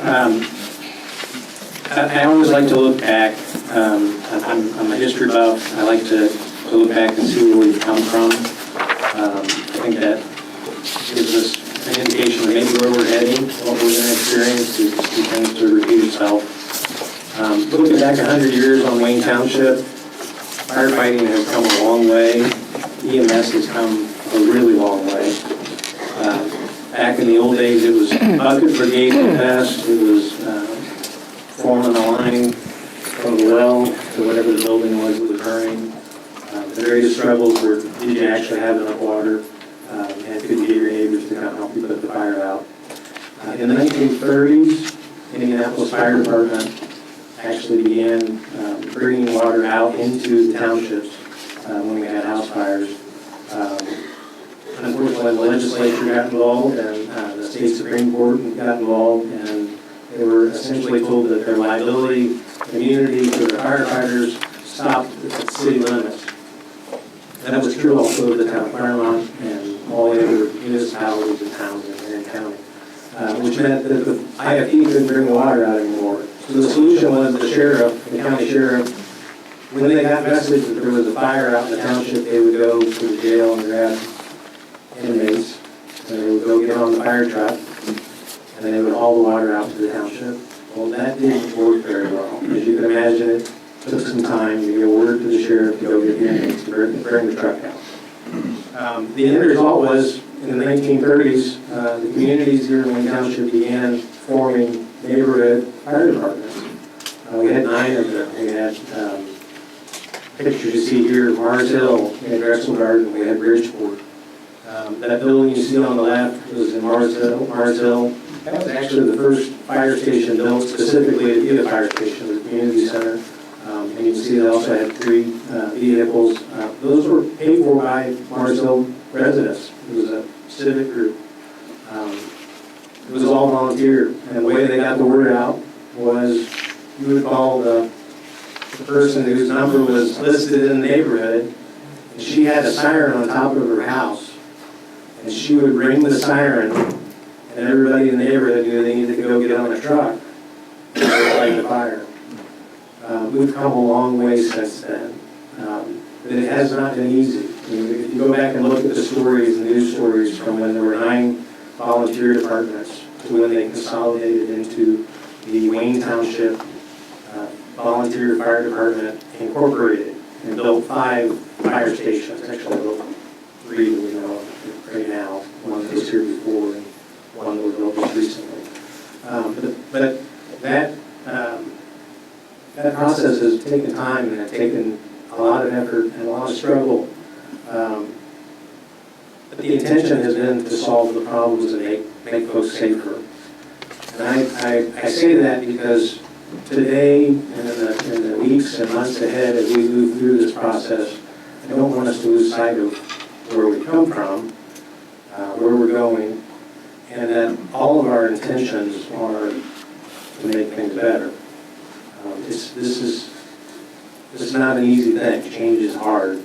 I always like to look back. I'm a history buff. I like to look back and see where we've come from. I think that gives us an indication of maybe where we're heading, what we're going to experience. It tends to repeat itself. Looking back 100 years on Wayne Township, firefighting has come a long way. EMS has come a really long way. Back in the old days, it was bucket brigade at best. It was forming a line from the well to whatever the building was that was burning. The greatest struggles were, did you actually have enough water? And could you get your neighbors to come help you put the fire out? In the 1930s, Indianapolis Fire Department actually began bringing water out into the townships when we had house fires. Unfortunately, the legislature got involved and the state Supreme Court got involved, and they were essentially told that their liability immunity for the firefighters stopped at the city limits. And that was true also of the town of Claremont and all the other municipalities and towns in Marion County, which meant that the IFE couldn't bring the water out anymore. So the solution was the sheriff, the county sheriff, when they got message that there was a fire out in the township, they would go to the jail and grab inmates, and they would go get on the fire truck, and then they would haul the water out to the township. Well, that didn't work very well. As you can imagine, it took some time to get word to the sheriff to go get the inmates to bring the truck out. The end result was, in the 1930s, the communities here in Wayne Township began forming neighborhood fire departments. We had 9 of them. We had pictures you see here, Mars Hill, we had Drexel Garden, we had Bridgeport. That building you see on the left was in Mars Hill. That was actually the first fire station built specifically to be a fire station, the community center. And you can see they also had 3 vehicles. Those were paid for by Mars Hill residents. It was a civic group. It was all volunteer. And the way they got the word out was you would call the person whose number was listed in the neighborhood, and she had a siren on top of her house. And she would ring the siren, and everybody in the neighborhood knew they needed to go get on a truck and fight the fire. We've come a long way since then, but it has not been easy. I mean, if you go back and look at the stories, the news stories from when there were 9 volunteer departments to when they consolidated into the Wayne Township Volunteer Fire Department Incorporated and built 5 fire stations. Actually, built 3 that we know of right now. One that was here before and one that was built just recently. But that process has taken time and it's taken a lot of effort and a lot of struggle. But the intention has been to solve the problems and make folks safer. And I say that because today and in the weeks and months ahead as we move through this process, I don't want us to lose sight of where we come from, where we're going, and that all of our intentions are to make things better. This is not an easy thing. Change is hard.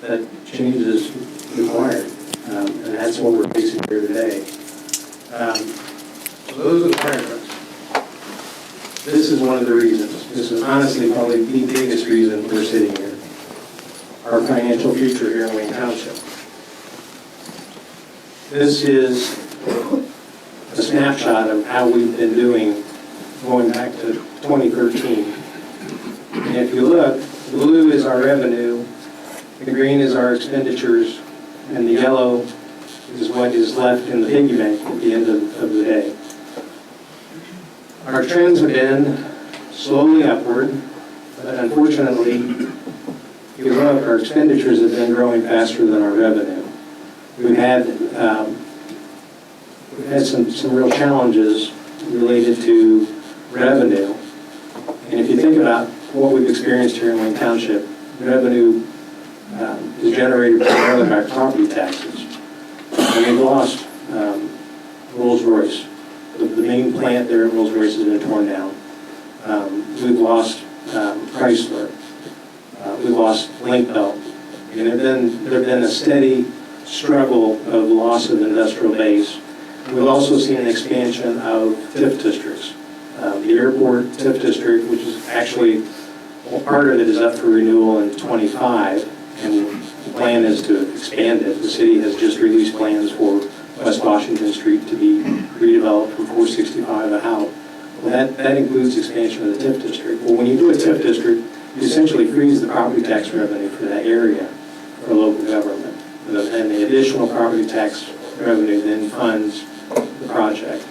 But change is required, and that's what we're facing here today. So those are the fire trucks. This is one of the reasons. This is honestly probably the biggest reason we're sitting here. Our financial future here in Wayne Township. This is a snapshot of how we've been doing going back to 2013. And if you look, the blue is our revenue, the green is our expenditures, and the yellow is what is left in the piggy bank at the end of the day. Our trends have been slowly upward, but unfortunately, if you look, our expenditures have been growing faster than our revenue. We've had some real challenges related to revenue. And if you think about what we've experienced here in Wayne Township, revenue is generated primarily by property taxes. And we've lost Rolls-Royce. The main plant there at Rolls-Royce has been torn down. We've lost Chrysler. We've lost Link Belt. And there have been a steady struggle of loss of industrial base. We've also seen an expansion of TIF districts. The airport TIF district, which is actually, well, part of it is up for renewal in 25, and the plan is to expand it. The city has just released plans for West Washington Street to be redeveloped from 465 out. Well, that includes expansion of the TIF district. Well, when you do a TIF district, you essentially freeze the property tax revenue for that area for local government. And the additional property tax revenue then funds the project.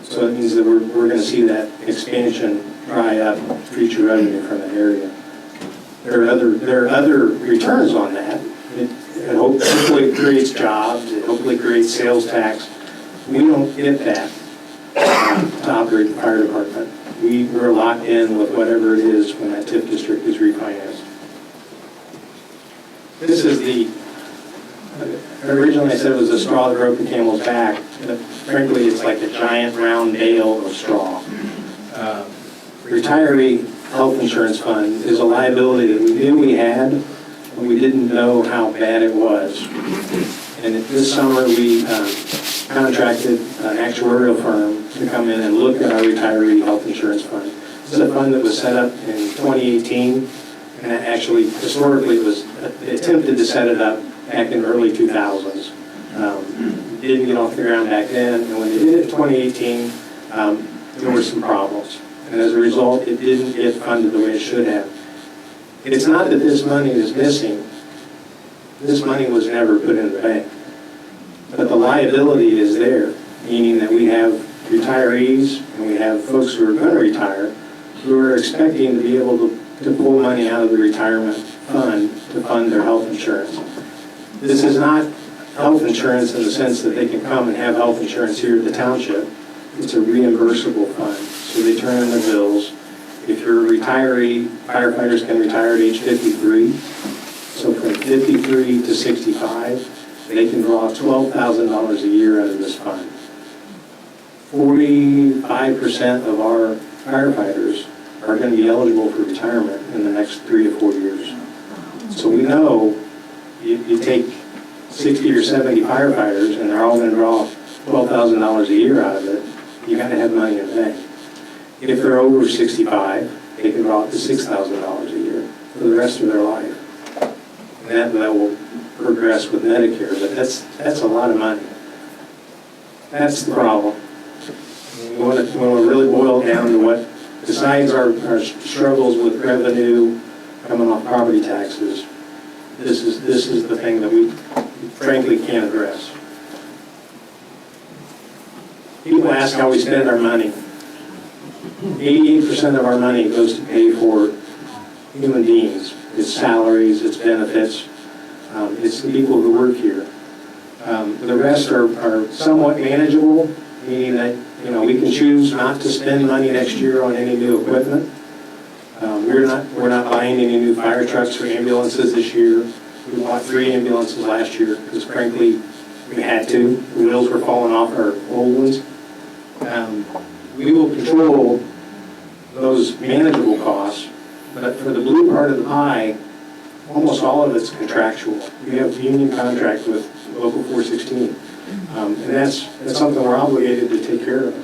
So it means that we're going to see that expansion dry up future revenue from the area. There are other returns on that. It hopefully creates jobs. It hopefully creates sales tax. We don't get that to operate the fire department. We're locked in with whatever it is when that TIF district is refinanced. This is originally I said it was a straw that broke the camel's back. But frankly, it's like a giant round bale of straw. Retiree health insurance fund is a liability that we knew we had, but we didn't know how bad it was. And this summer we contracted an actuarial firm to come in and look at our retiree health insurance fund. This is a fund that was set up in 2018, and actually historically they attempted to set it up back in the early 2000s. Didn't get off the ground back then, and when they did it in 2018, there were some problems. And as a result, it didn't get funded the way it should have. It's not that this money is missing. This money was never put in the bank. But the liability is there, meaning that we have retirees and we have folks who are going to retire who are expecting to be able to pull money out of the retirement fund to fund their health insurance. This is not health insurance in the sense that they can come and have health insurance here at the township. It's a reimbursable fund. So they turn in their bills. If you're a retiree, firefighters can retire at age 53. So from 53 to 65, they can draw $12,000 a year out of this fund. 45% of our firefighters are going to be eligible for retirement in the next 3 to 4 years. So we know you take 60 or 70 firefighters and they're all going to draw $12,000 a year out of it. You got to have money in the bank. If they're over 65, they can draw up to $6,000 a year for the rest of their life. And that will progress with Medicare, but that's a lot of money. That's the problem. We want to really boil down to what, besides our struggles with revenue coming off property taxes, this is the thing that we frankly can't address. People ask how we spend our money. 88% of our money goes to pay for human beings. It's salaries, it's benefits, it's the people who work here. The rest are somewhat manageable, meaning that we can choose not to spend money next year on any new equipment. We're not buying any new fire trucks or ambulances this year. We bought 3 ambulances last year because frankly we had to. The wheels were falling off our old ones. We will control those manageable costs, but for the blue part of the pie, almost all of it's contractual. We have a union contract with Local 416, and that's something we're obligated to take care of.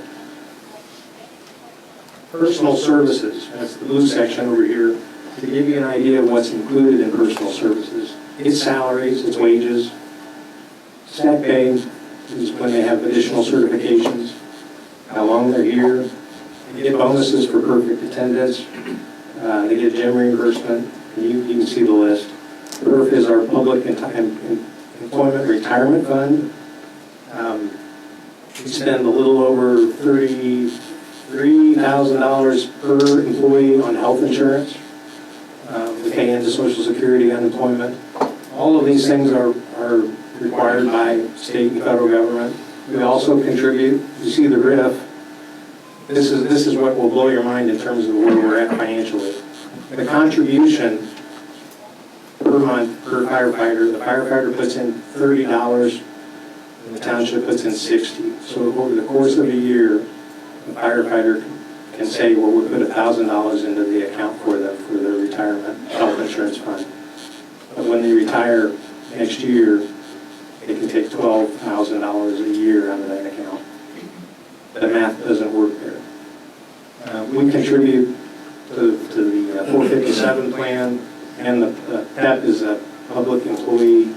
Personal services, that's the blue section over here, to give you an idea of what's included in personal services. It's salaries, it's wages, snack pay is when they have additional certifications, how long they're here. They get bonuses for perfect attendance. They get gym reimbursement. You can see the list. PERF is our public employment retirement fund. We spend a little over $33,000 per employee on health insurance. We pay into Social Security, unemployment. All of these things are required by state and federal government. We also contribute. You see the RIF. This is what will blow your mind in terms of where we're at financially. The contribution per month per firefighter, the firefighter puts in $30 and the township puts in $60. So over the course of a year, the firefighter can say, well, we put $1,000 into the account for them for their retirement health insurance fund. But when they retire next year, they can take $12,000 a year out of that account. The math doesn't work there. We contribute to the 457 plan, and that is a public employee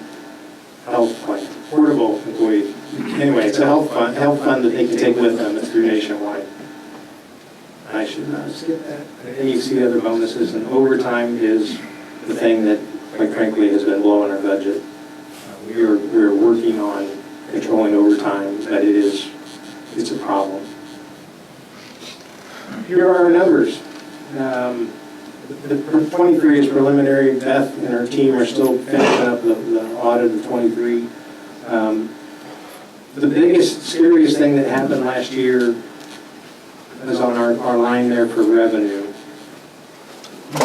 health plan, portable employee. Anyway, it's a health fund that they can take with them. It's through Nationwide. I should not skip that. And you see other bonuses, and overtime is the thing that, quite frankly, has been blowing our budget. We're working on controlling overtime, but it's a problem. Here are our numbers. The 23 is preliminary. Beth and her team are still finishing up the audit of 23. The biggest, scariest thing that happened last year is on our line there for revenue.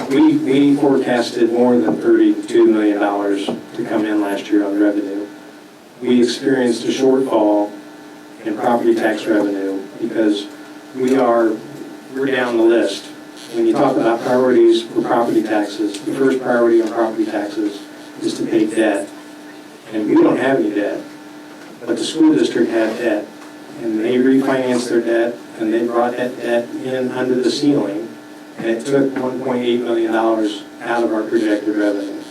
We forecasted more than $32 million to come in last year on revenue. We experienced a shortfall in property tax revenue because we're down the list. When you talk about priorities for property taxes, the first priority on property taxes is to pay debt. And we don't have any debt, but the school district had debt. And they refinanced their debt, and they brought that debt in under the ceiling, and it took $1.8 million out of our projected revenue.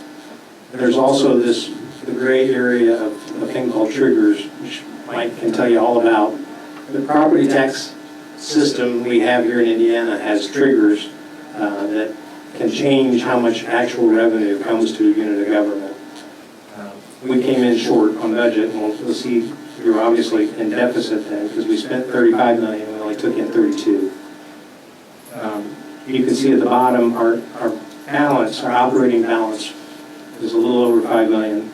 There's also the gray area of a thing called triggers, which Mike can tell you all about. The property tax system we have here in Indiana has triggers that can change how much actual revenue comes to a unit of government. We came in short on budget, and we'll see we were obviously in deficit then because we spent $35 million and we only took in 32. You can see at the bottom our balance, our operating balance, is a little over $5 million.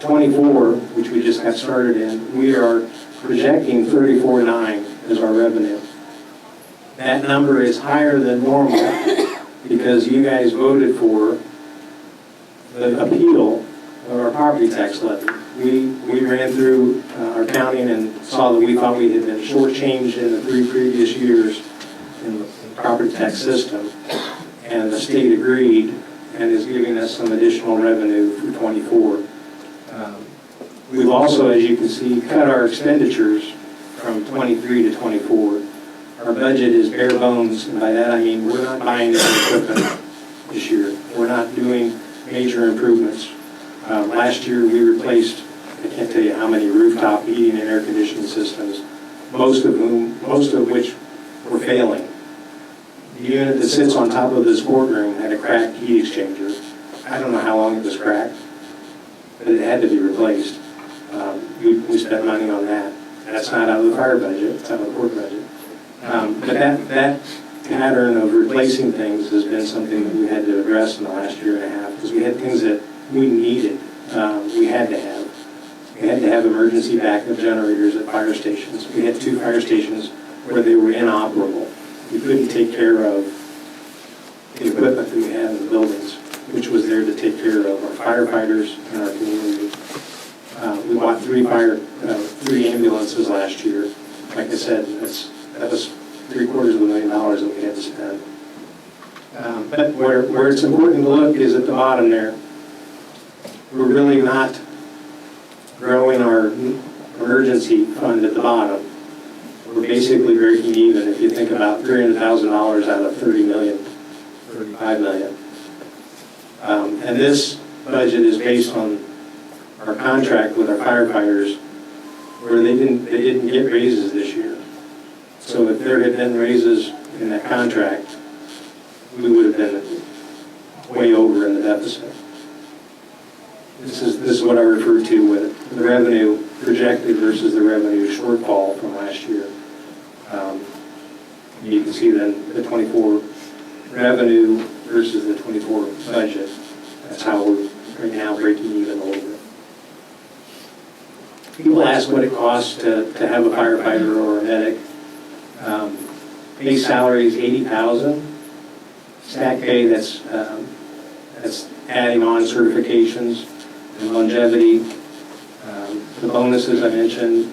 24, which we just got started in, we are projecting 34.9 as our revenue. That number is higher than normal because you guys voted for the appeal of our property tax levy. We ran through our accounting and saw that we thought we had been shortchanged in the 3 previous years in the property tax system, and the state agreed and is giving us some additional revenue for 24. We've also, as you can see, cut our expenditures from 23 to 24. Our budget is bare bones, and by that I mean we're not buying any equipment this year. We're not doing major improvements. Last year we replaced, I can't tell you how many rooftop heating and air conditioning systems, most of which were failing. The unit that sits on top of this boardroom had a cracked heat exchanger. I don't know how long it was cracked, but it had to be replaced. We spent money on that. That's not out of the fire budget, it's out of the court budget. But that pattern of replacing things has been something that we had to address in the last year and a half because we had things that we needed, we had to have. We had to have emergency backup generators at fire stations. We had 2 fire stations where they were inoperable. We couldn't take care of the equipment that we had in the buildings, which was there to take care of our firefighters and our community. We bought 3 ambulances last year. Like I said, that was $750,000 that we had to spend. But where it's important to look is at the bottom there. We're really not growing our emergency fund at the bottom. We're basically breaking even if you think about $300,000 out of $30 million, $35 million. And this budget is based on our contract with our firefighters where they didn't get raises this year. So if there had been raises in that contract, we would have been way over in the deficit. This is what I refer to with the revenue projected versus the revenue shortfall from last year. You can see then the 24 revenue versus the 24 budget. That's how we're right now breaking even a little bit. People ask what it costs to have a firefighter or a medic. Base salary is $80,000. Stack pay, that's adding on certifications and longevity. The bonuses I mentioned,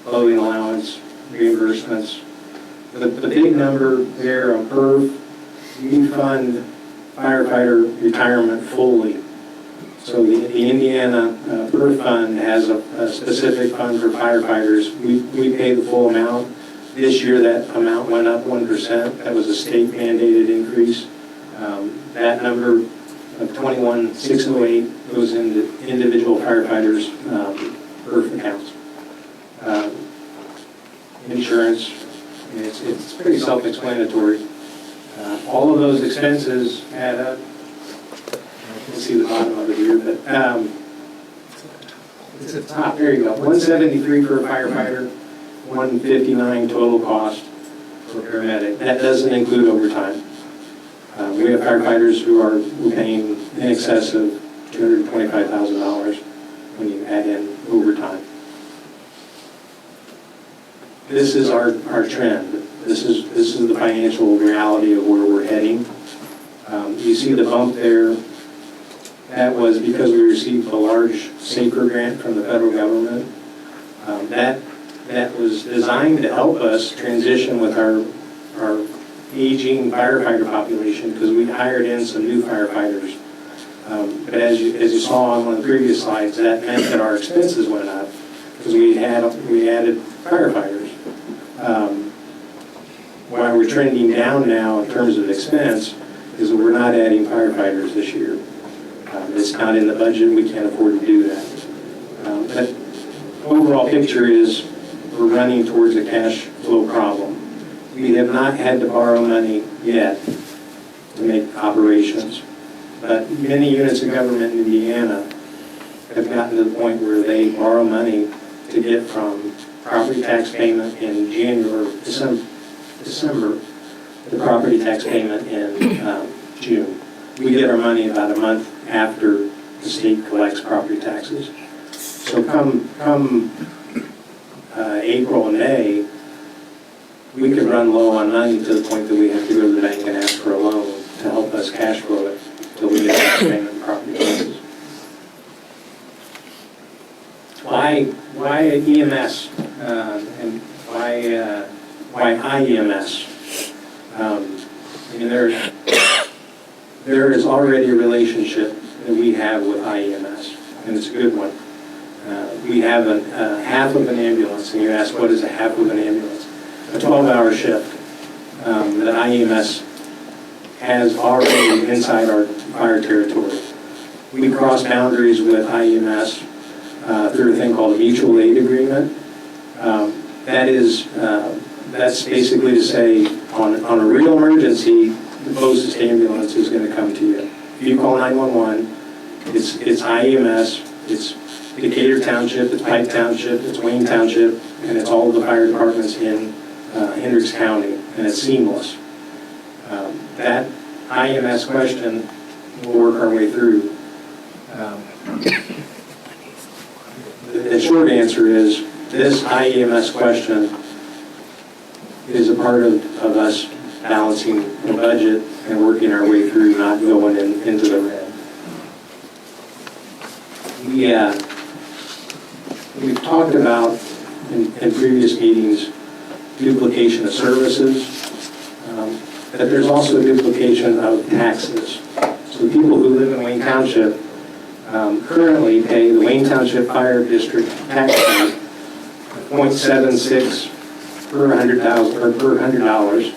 clothing allowance, reimbursements. The big number there on PERF, we fund firefighter retirement fully. So the Indiana PER fund has a specific fund for firefighters. We pay the full amount. This year that amount went up 1%. That was a state mandated increase. That number of 21,608 goes into individual firefighters' PER accounts. Insurance, it's pretty self-explanatory. All of those expenses add up. You can see the bottom of it here, but it's at the top. There you go. 173 for a firefighter, 159 total cost for a paramedic. That doesn't include overtime. We have firefighters who are paying in excess of $225,000 when you add in overtime. This is our trend. This is the financial reality of where we're heading. You see the bump there. That was because we received a large SAFER grant from the federal government. That was designed to help us transition with our aging firefighter population, because we hired in some new firefighters. But as you saw on one of the previous slides, that meant that our expenses went up because we added firefighters. Why we're trending down now in terms of expense is that we're not adding firefighters this year. It's not in the budget. We can't afford to do that. But overall picture is we're running towards a cash flow problem. We have not had to borrow money yet to make operations, but many units of government in Indiana have gotten to the point where they borrow money to get from property tax payment in December to property tax payment in June. We get our money about a month after the state collects property taxes. So come April and May, we could run low on money to the point that we have to go to the bank and ask for a loan to help us cash flow it until we get tax payment and property taxes. Why EMS and why IEMS? I mean, there is already a relationship that we have with IEMS, and it's a good one. We have a half of an ambulance, and you ask, what is a half of an ambulance? A 12-hour shift that IEMS has already inside our fire territory. We cross boundaries with IEMS through a thing called a mutual aid agreement. That's basically to say, on a real emergency, the closest ambulance is going to come to you. If you call 911, it's IEMS, it's Decatur Township, it's Pike Township, it's Wayne Township, and it's all the fire departments in Hendricks County, and it's seamless. That IEMS question, we'll work our way through. The short answer is, this IEMS question is a part of us balancing the budget and working our way through, not going into the red. We've talked about in previous meetings duplication of services, but there's also duplication of taxes. So people who live in Wayne Township currently pay the Wayne Township Fire District tax rate of 0.76 per $100,000 or per $100.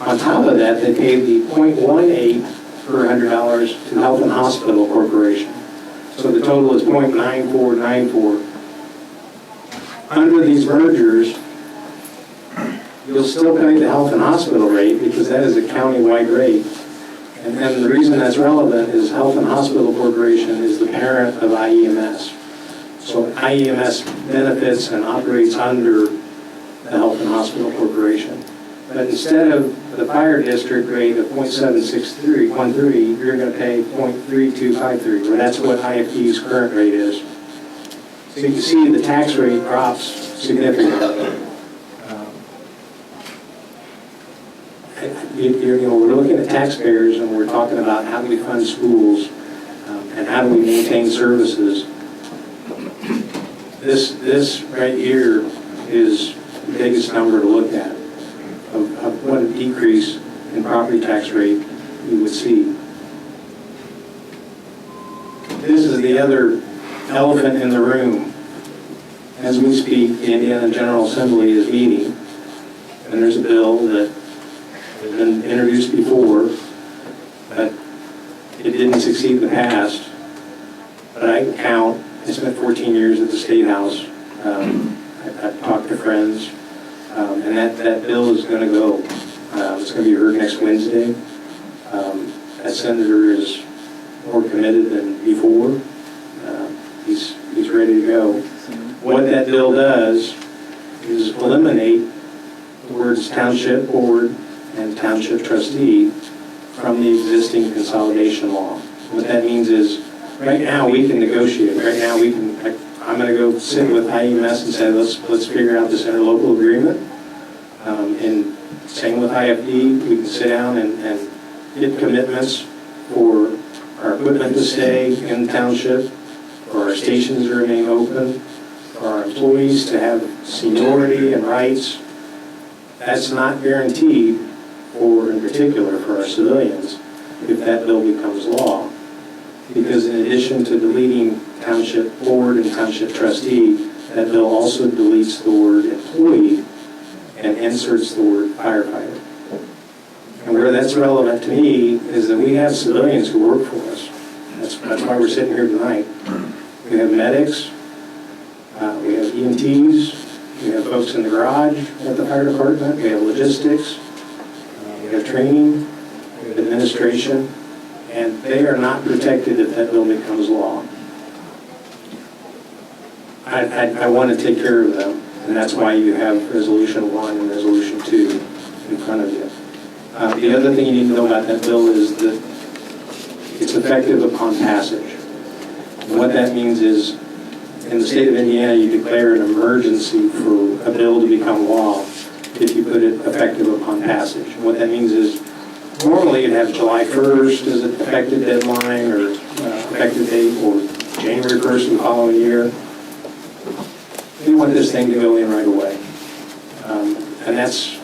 On top of that, they pay the 0.18 per $100 to Health and Hospital Corporation. So the total is 0.9494. Under these mergers, you'll still pay the Health and Hospital rate because that is a county-wide rate. And then the reason that's relevant is Health and Hospital Corporation is the parent of IEMS. So IEMS benefits and operates under the Health and Hospital Corporation. But instead of the fire district rate of 0.76313, you're going to pay 0.3253, where that's what IFP's current rate is. So you can see the tax rate drops significantly. We're looking at taxpayers and we're talking about how do we fund schools and how do we maintain services. This right here is the biggest number to look at of what a decrease in property tax rate we would see. is the other elephant in the room. As we speak, the Indiana General Assembly is meeting, and there's a bill that has been introduced before, but it didn't succeed in the past. But I can count. I spent 14 years at the State House. I've talked to friends, and that bill is going to go. It's going to be heard next Wednesday. That senator is more committed than before. He's ready to go. What that bill does is eliminate the words township board and township trustee from the existing consolidation law. What that means is, right now we can negotiate. Right now we can. I'm going to go sit with IEMS and say let's figure out this interlocal agreement. And same with IFD, we can sit down and get commitments for our equipment to stay in the township, for our stations to remain open, for our employees to have seniority and rights. That's not guaranteed for, in particular, for our civilians if that bill becomes law. Because in addition to deleting township board and township trustee, that bill also deletes the word employee and inserts the word firefighter. And where that's relevant to me is that we have civilians who work for us. That's why we're sitting here tonight. We have medics, we have EMTs, we have folks in the garage at the fire department, we have logistics, we have training, we have administration, and they are not protected if that bill becomes law. I want to take care of them, and that's why you have Resolution 1 and Resolution 2 in front of you. The other thing you need to know about that bill is that it's effective upon passage. And what that means is, in the state of Indiana, you declare an emergency for a bill to become law if you put it effective upon passage. And what that means is, normally you'd have July 1st as an effective deadline or effective date, or January 1st of the following year. We want this thing to go in right away. And that's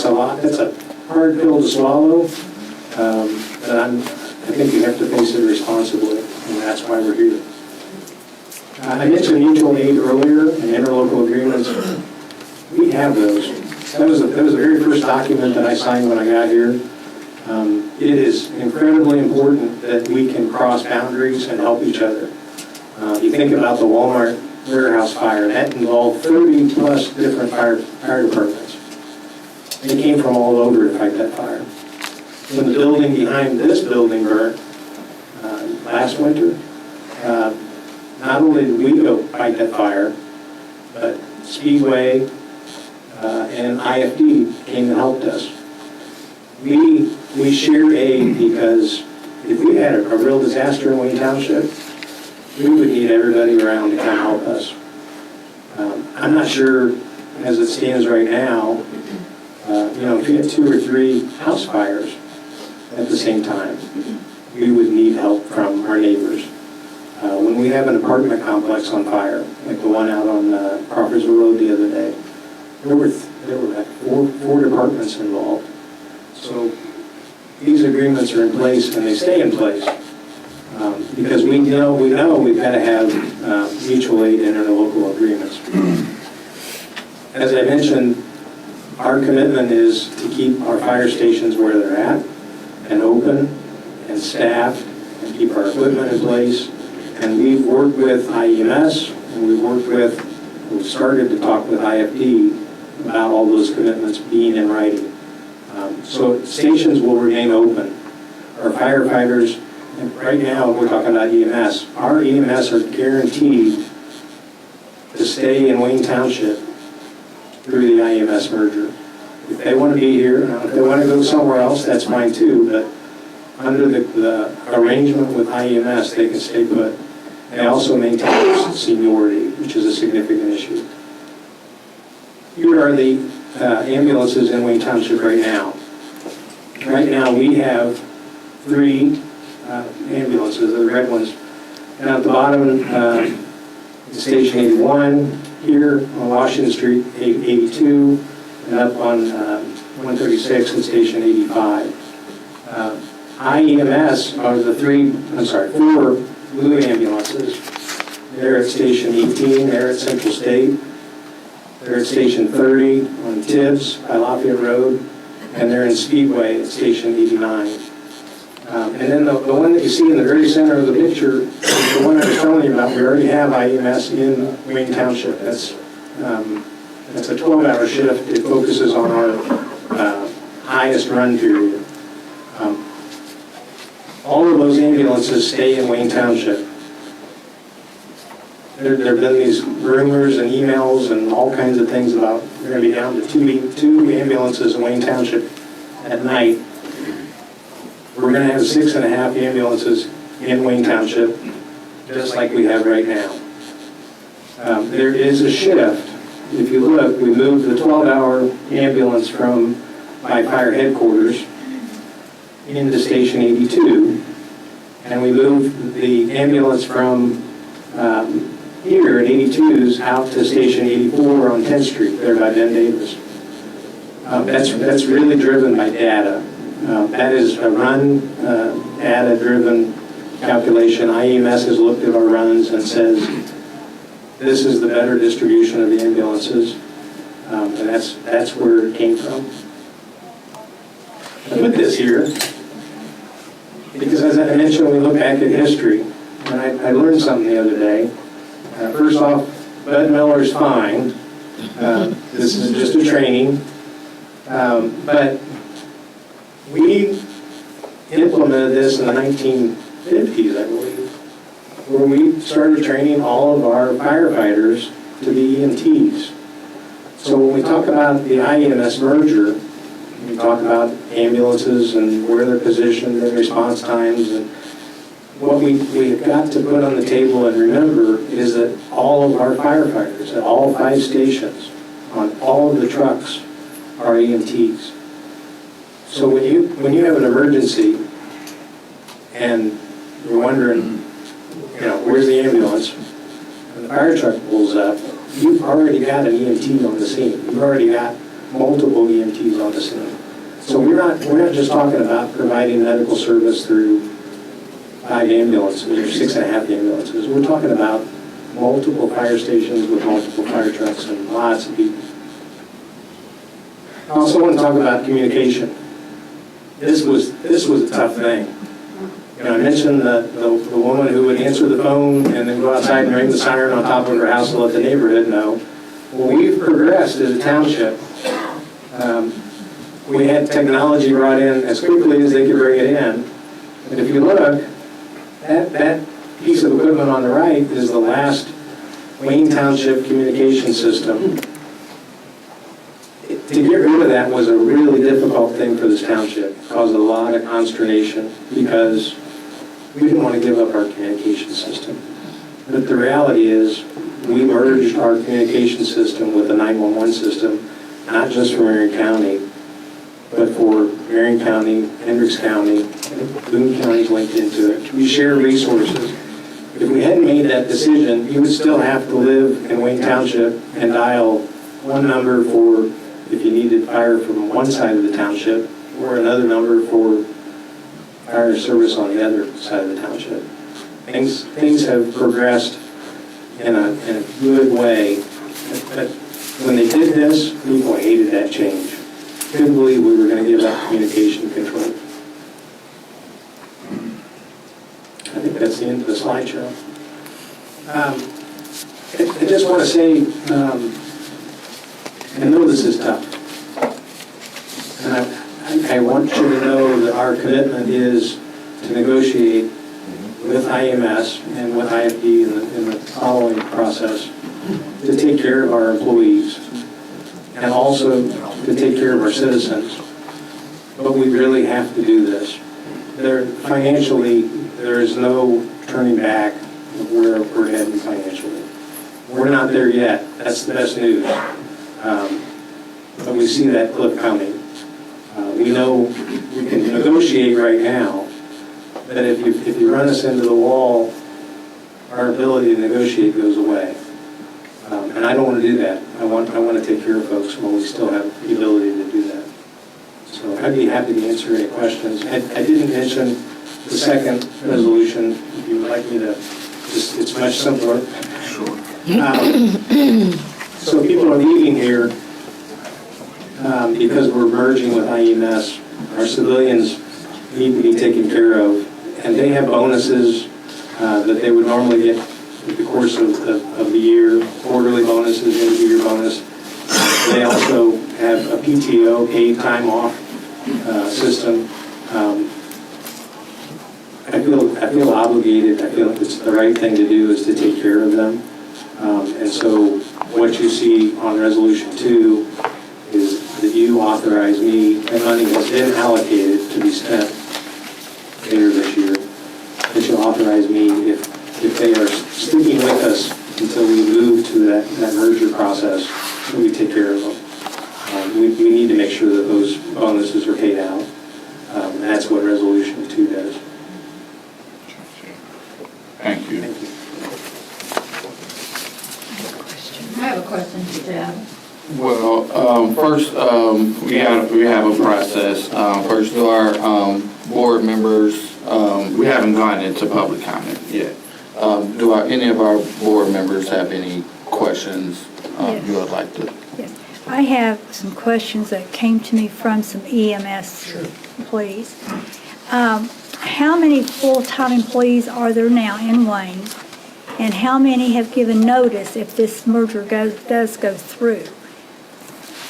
a lot. That's a hard pill to swallow. But I think you have to face it responsibly, and that's why we're here. I mentioned mutual aid earlier and interlocal agreements. We have those. That was the very first document that I signed when I got here. It is incredibly important that we can cross boundaries and help each other. You think about the Walmart warehouse fire. That involved 30 plus different fire departments. They came from all over to fight that fire. When the building behind this building burnt last winter, not only did we go fight that fire, but Speedway and IFD came and helped us. We shared aid because if we had a real disaster in Wayne Township, we would need everybody around to come help us. I'm not sure, as it stands right now, if you had 2 or 3 house fires at the same time, we would need help from our neighbors. When we have an apartment complex on fire, like the one out on Crawfordsville Road the other day, there were like four departments involved. So these agreements are in place and they stay in place because we know we've got to have mutual aid and interlocal agreements. As I mentioned, our commitment is to keep our fire stations where they're at and open and staffed and keep our equipment in place. And we've worked with IEMS and we've started to talk with IFD about all those commitments being in writing. So stations will remain open. Our firefighters, and right now we're talking about EMS, our EMS are guaranteed to stay in Wayne Township through the IEMS merger. If they want to be here, if they want to go somewhere else, that's fine too, but under the arrangement with IEMS, they can stay put. They also maintain seniority, which is a significant issue. Here are the ambulances in Wayne Township right now. Right now we have 3 ambulances, the red ones. And at the bottom, Station 81, here on Washington Street, 82, and up on 136 at Station 85. IEMS are the 4 blue ambulances. They're at Station 18, they're at Central State. They're at Station 30 on Tibbs by Lafayette Road, and they're in Speedway at Station 89. And then the one that you see in the very center of the picture is the one I was telling you about. We already have IEMS in Wayne Township. That's a 12-hour shift. It focuses on our highest run period. All of those ambulances stay in Wayne Township. There have been these rumors and emails and all kinds of things about we're going to be down to two ambulances in Wayne Township at night. We're going to have 6.5 ambulances in Wayne Township, just like we have right now. There is a shift. If you look, we moved the 12-hour ambulance from my fire headquarters into Station 82, and we moved the ambulance from here at 82's out to Station 84 on 10th Street, there by Ben Davis. That's really driven by data. That is a run, data-driven calculation. IEMS has looked at our runs and says this is the better distribution of the ambulances, and that's where it came from. I put this here because, as I mentioned, we look back at history, and I learned something the other day. First off, Bud Miller's fine. This is just a training, but we implemented this in the 1950s, I believe, where we started training all of our firefighters to be EMTs. So when we talk about the IEMS merger, we talk about ambulances and where they're positioned and response times, and what we've got to put on the table and remember is that all of our firefighters at all 5 stations on all of the trucks are EMTs. So when you have an emergency and you're wondering, where's the ambulance? When the fire truck pulls up, you've already got an EMT on the scene. You've already got multiple EMTs on the scene. So we're not just talking about providing medical service through 5 ambulances or 6.5 ambulances. We're talking about multiple fire stations with multiple fire trucks and lots of people. I also want to talk about communication. This was a tough thing. I mentioned the woman who would answer the phone and then go outside and ring the siren on top of her house to let the neighborhood know. Well, we've progressed as a township. We had technology brought in as quickly as they could bring it in. And if you look, that piece of equipment on the right is the last Wayne Township communication system. To get rid of that was a really difficult thing for this township. It caused a lot of consternation because we didn't want to give up our communication system. But the reality is we merged our communication system with the 911 system, not just for Marion County, but for Marion County, Hendricks County, Boone County's linked into it. We share resources. If we hadn't made that decision, you would still have to live in Wayne Township and dial one number for if you needed fire from one side of the township, or another number for fire service on the other side of the township. Things have progressed in a good way. But when they did this, people hated that change. Couldn't believe we were going to give up communication control. I think that's the end of the slideshow. I just want to say, I know this is tough. And I want you to know that our commitment is to negotiate with IEMS and with IFD in the following process to take care of our employees and also to take care of our citizens. But we really have to do this. Financially, there is no turning back of where we're heading financially. We're not there yet. That's the best news. But we see that cliff coming. We know we can negotiate right now, but if you run us into the wall, our ability to negotiate goes away. And I don't want to do that. I want to take care of folks while we still have the ability to do that. So I'd be happy to answer any questions. I didn't mention the second resolution, if you would like me to, it's much simpler. Sure. So people are leaving here because we're merging with IEMS. Our civilians need to be taken care of, and they have bonuses that they would normally get in the course of the year, quarterly bonuses, end-of-year bonus. They also have a PTO, paid time off system. I feel obligated. I feel like it's the right thing to do is to take care of them. And so what you see on Resolution 2 is that you authorize me, and money has been allocated to be spent later this year, that you authorize me if they are sticking with us until we move to that merger process, that we take care of them. We need to make sure that those bonuses are paid out. And that's what Resolution 2 does. Thank you. Thank you. I have a question for Jeb. Well, first, we have a process. First, to our board members, we haven't gone into public comment yet. Do any of our board members have any questions Yes. you would like to? Yes. I have some questions that came to me from some EMS employees. How many full-time employees are there now in Wayne? And how many have given notice if this merger does go through?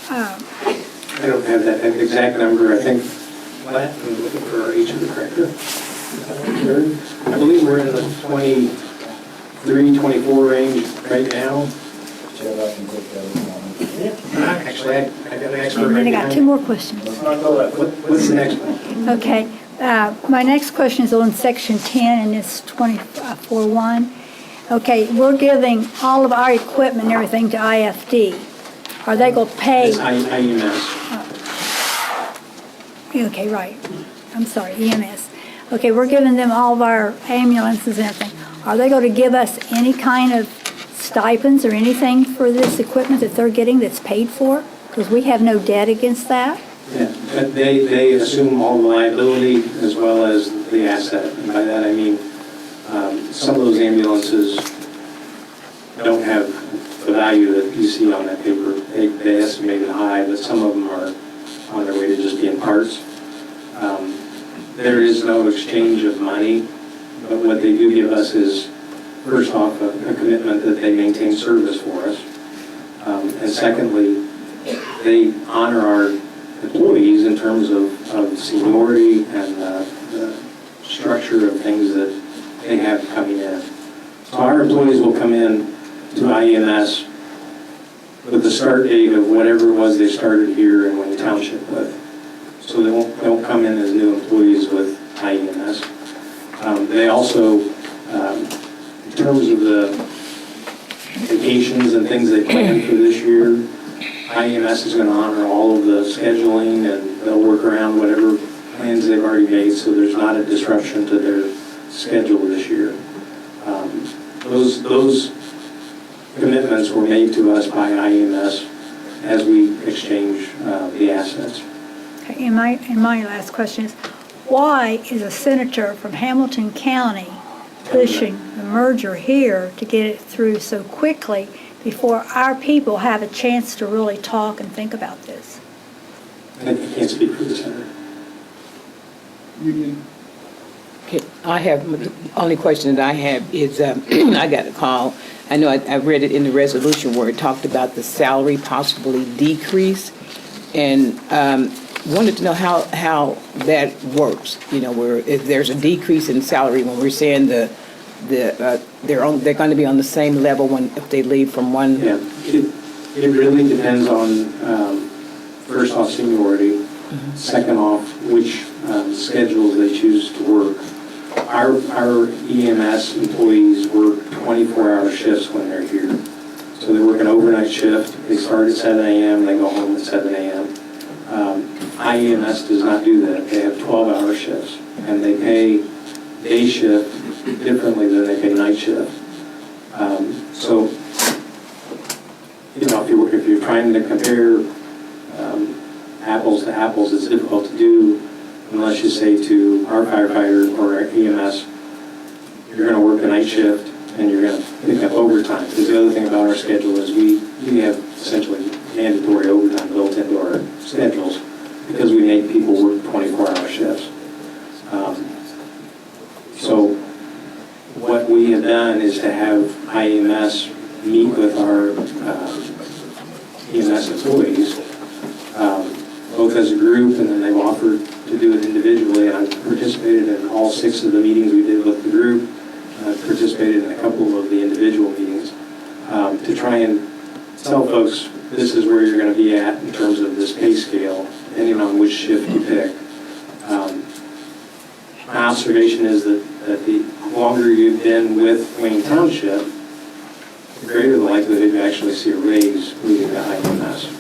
I don't have that exact number. I think, I'm looking for our agent director. I believe we're in the 23, 24 range right now. Actually, I got an expert And right then I got behind two me. more questions. What's the next one? Okay, my next question is on Section 10, and it's 24.1. Okay, we're giving all of our equipment and everything to IFD. Are they going to pay? It's IEMS. Okay, right. I'm sorry, EMS. Okay, we're giving them all of our ambulances and everything. Are they going to give us any kind of stipends or anything for this equipment that they're getting that's paid for? Because we have no debt against that. Yeah, but they assume all the liability as well as the asset. And by that I mean, some of those ambulances don't have the value that you see on that paper. They estimate it high, but some of them are on their way to just being parts. There is no exchange of money, but what they do give us is, first off, a commitment that they maintain service for us. And secondly, they honor our employees in terms of seniority and the structure of things that they have coming in. So our employees will come in to IEMS with the start date of whatever it was they started here in Wayne Township with. So they won't come in as new employees with IEMS. They also, in terms of the vacations and things they plan for this year, IEMS is going to honor all of the scheduling, and they'll work around whatever plans they've already made, so there's not a disruption to their schedule this year. Those commitments were made to us by IEMS as we exchange the assets. Okay, and my last question is, why is a senator from Hamilton County pushing the merger here to get it through so quickly before our people have a chance to really talk and think about this? I can't speak for the senator. Okay, I have, the only question that I have is, I got a call. I know I read it in the resolution where it talked about the salary possibly decrease, and wanted to know how that works. You know, where if there's a decrease in salary when we're saying they're going to be on the same level if they leave from one. Yeah, it really depends on first off seniority, second off which schedules they choose to work. Our EMS employees work 24-hour shifts when they're here. So they work an overnight shift. They start at 7 a.m. They go home at 7 a.m. IEMS does not do that. They have 12-hour shifts, and they pay day shift differently than they pay night shift. So, you know, if you're trying to compare apples to apples, it's difficult to do. unless you say to our firefighter or our EMS, you're going to work a night shift and you're going to pick up overtime. Because the other thing about our schedule is we have essentially mandatory overtime built into our schedules because we make people work 24-hour shifts. So what we have done is to have IEMS meet with our EMS employees, both as a group, and then they've offered to do it individually. And I've participated in all 6 of the meetings we did with the group. I've participated in a couple of the individual meetings to try and tell folks this is where you're going to be at in terms of this pay scale, depending on which shift you pick. My observation is that the longer you've been with Wayne Township, the greater the likelihood you actually see a raise moving to IEMS.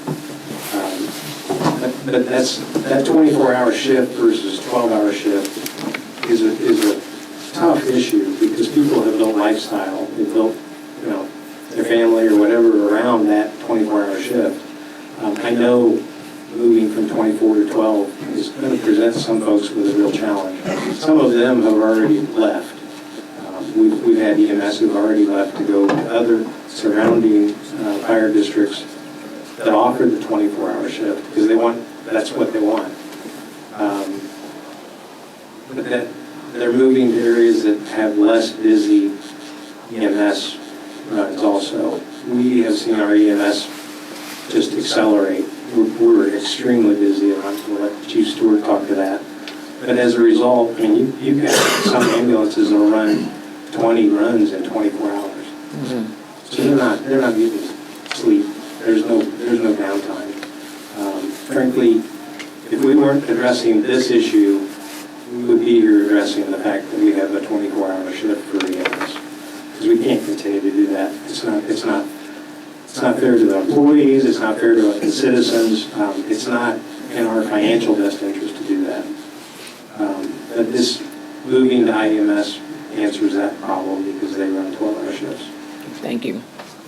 But that 24-hour shift versus 12-hour shift is a tough issue because people have built lifestyle, they've built, their family or whatever around that 24-hour shift. I know moving from 24 to 12 is going to present some folks with a real challenge. Some of them have already left. We've had EMS who've already left to go to other surrounding fire districts that offer the 24-hour shift because that's what they want. But that they're moving to areas that have less busy EMS runs also. We have seen our EMS just accelerate. We're extremely busy, and I'm going to let Chief Stewart talk to that. But as a result, you've got some ambulances that will run 20 runs in 24 hours. Mm-hmm. So they're not getting sleep. There's no downtime. Frankly, if we weren't addressing this issue, we would be here addressing the fact that we have a 24-hour shift for EMS. Because we can't continue to do that. It's not fair to the employees. It's not fair to the citizens. It's not in our financial best interest to do that. But this moving to IEMS answers that problem because they run 12-hour shifts. Thank you.